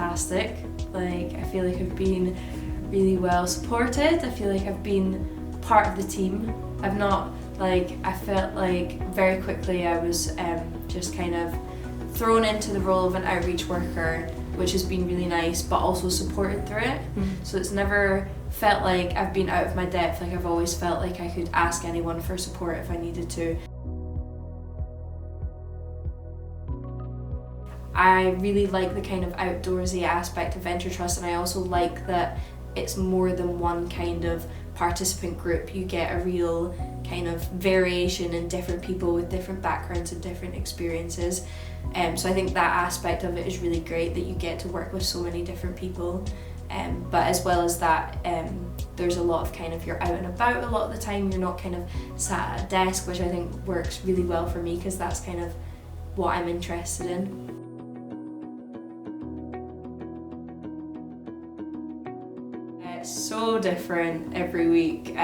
fantastic. Like, I feel like I've been really well supported. I feel like I've been part of the team. I've not, like, I felt like very quickly I was just kind of thrown into the role of an outreach worker, which has been really nice, but also supported through it. So it's never felt like I've been out of my depth. Like, I've always felt like I could ask anyone for support if I needed to. I really like the kind of outdoorsy aspect of Venture Trust, and I also like that it's more than one kind of participant group. You get a real kind of variation in different people with different backgrounds and different experiences. So I think that aspect of it is really great, that you get to work with so many different people. But as well as that, there's a lot of kind of, you're out and about a lot of the time. You're not kind of sat at a desk, which I think works really well for me because that's kind of what I'm interested in. It's so different every week.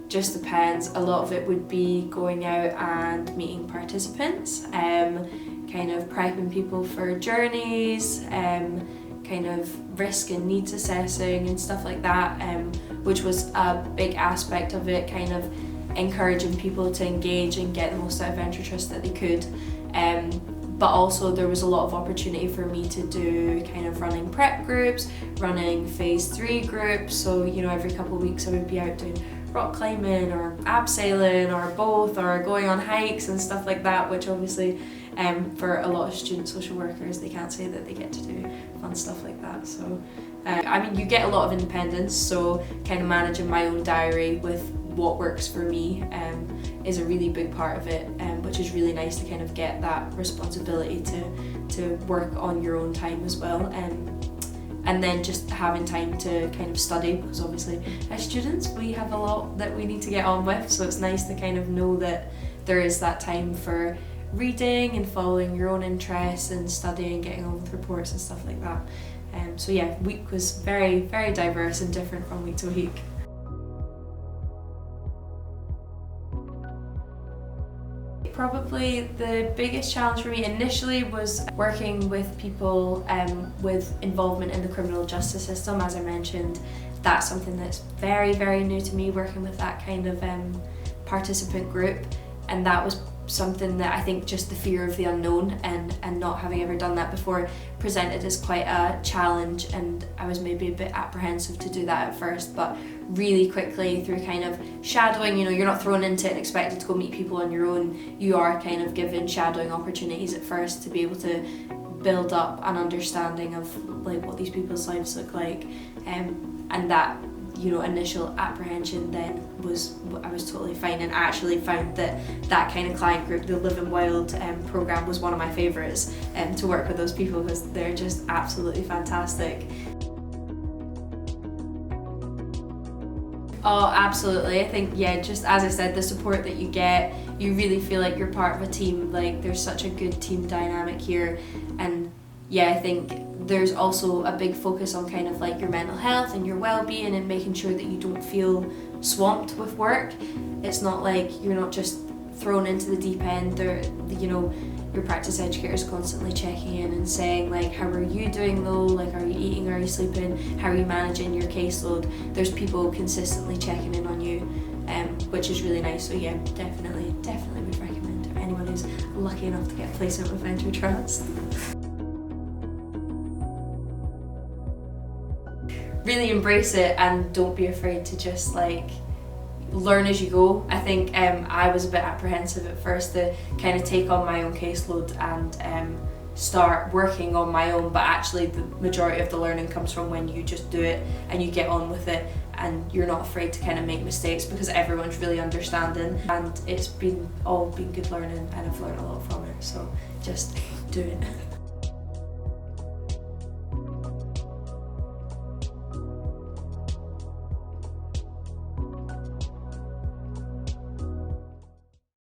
Just depends. A lot of it would be going out and meeting participants, kind of prepping people for journeys, kind of risk and needs assessing and stuff like that, which was a big aspect of it, kind of encouraging people to engage and get the most out of Venture Trust that they could. But also there was a lot of opportunity for me to do kind of running prep groups, running phase 3 groups. So, you know, every couple of weeks I would be out doing rock climbing or abseiling or both, or going on hikes and stuff like that, which obviously for a lot of student social workers, they can't say that they get to do fun stuff like that. So I mean, you get a lot of independence, so kind of managing my own diary with what works for me is a really big part of it, which is really nice to kind of get that responsibility to work on your own time as well. And then just having time to kind of study, because obviously as students we have a lot that we need to get on with, so it's nice to kind of know that there is that time for reading and following your own interests and studying, getting on with reports and stuff like that. So yeah, week was very, very diverse and different from week to week. Probably the biggest challenge for me initially was working with people with involvement in the criminal justice system. As I mentioned, that's something that's very, very new to me, working with that kind of participant group, and that was something that I think just the fear of the unknown and not having ever done that before presented as quite a challenge, and I was maybe a bit apprehensive to do that at first, but really quickly through kind of shadowing, you know, you're not thrown into it and expected to go meet people on your own. You are kind of given shadowing opportunities at first to be able to build up an understanding of like what these people's lives look like, and that, you know, initial apprehension then I was totally fine, and actually found that that kind of client group, the Live in Wild program, was one of my favourites to work with those people, because they're just absolutely fantastic. Oh, absolutely. I think, yeah, just as I said, the support that you get, you really feel like you're part of a team. Like, there's such a good team dynamic here, and yeah, I think there's also a big focus on kind of like your mental health and your well-being, and making sure that you don't feel swamped with work. It's not like you're not just thrown into the deep end. You know, your practice educator is constantly checking in and saying like, how are you doing though? Like, are you eating? Are you sleeping? How are you managing your caseload? There's people consistently checking in on you, which is really nice. So yeah, definitely would recommend to anyone who's lucky enough to get a placement with Venture Trust. Really embrace it, and don't be afraid to just like learn as you go. I think I was a bit apprehensive at first to kind of take on my own caseload and start working on my own, but actually the majority of the learning comes from when you just do it and you get on with it, and you're not afraid to kind of make mistakes, because everyone's really understanding, and it's been good learning, and I've learned a lot from it, so just do it.